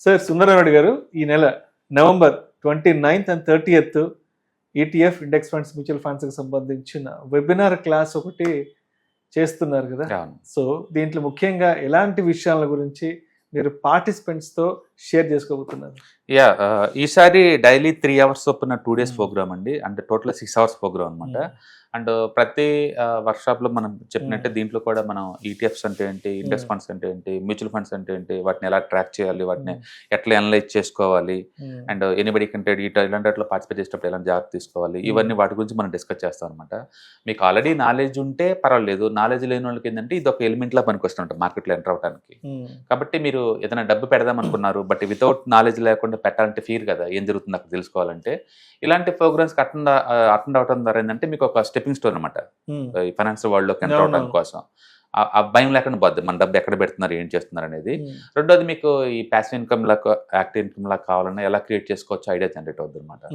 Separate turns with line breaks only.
Sir సుందరరాయుడు గారు ఈ నెల November 29th and 30th ETF index funds mutual funds కి సంబంధించిన వెబినార్ క్లాస్ ఒకటి చేస్తున్నారు కదా. సో దీంట్లో ముఖ్యంగా ఎలాంటి విషయాల గురించి మీరు పార్టిసిపెంట్స్ తో షేర్ చేసుకోబోతున్నారు?
ఈసారి డైలీ 3 hours చొప్పున 2 days ప్రోగ్రామ్ అండి. అంటే టోటల్ 6 hours ప్రోగ్రామ్ అనమాట. అండ్ ప్రతి వర్క్షాప్ లో మనం చెప్పినట్టే దీంట్లో కూడా మనం ఈటీఎఫ్స్ అంటే ఏంటి, ఇండెక్స్ ఫండ్స్ అంటే ఏంటి, మ్యూచువల్ ఫండ్స్ అంటే ఏంటి, వాటిని ఎలా ట్రాక్ చేయాలి, వాటిని ఎట్లా అనలైజ్ చేసుకోవాలి, అండ్ ఎనీబడి కంటే ఇలాంటి వాటిలో పార్టిసిపేట్ చేసేటప్పుడు ఎలా జాగ్రత్త తీసుకోవాలి, ఇవన్నీ వాటి గురించి మనం డిస్కస్ చేస్తాం అనమాట. మీకు ఆల్రెడీ నాలెడ్జ్ ఉంటే పర్వాలేదు, నాలెడ్జ్ లేని వాళ్ళకి ఏంటంటే ఇది ఒక ఎలిమెంట్ లా పనికొస్తుంటారు మార్కెట్లో ఎంటర్ అవడానికి. కాబట్టి మీరు ఏదైనా డబ్బు పెడదాం అనుకున్నారు, బట్ వితౌట్ నాలెడ్జ్ లేకుండా పెట్టాలంటే ఫీర్ కదా, ఏం జరుగుతుంది అక్కడ తెలుసుకోవాలంటే. ఇలాంటి ప్రోగ్రామ్స్ అటెండ్ అవడం ద్వారా ఏంటంటే మీకు ఒక స్టెప్పింగ్ స్టోన్ అనమాట ఈ ఫైనాన్షియల్ వరల్డ్ లోకి ఎంటర్ అవడానికి కోసం. ఆ భయం లేకుండా పోద్ది మన డబ్బు ఎక్కడ పెడుతున్నారు, ఏం చేస్తున్నారు అనేది. రెండోది మీకు ఈ ప్యాసివ్ ఇన్కమ్ లా, యాక్టివ్ ఇన్కమ్ లా కావాలన్నా ఎలా క్రియేట్ చేసుకోవచ్చు ఐడియా జనరేట్ అవుతుంది అనమాట.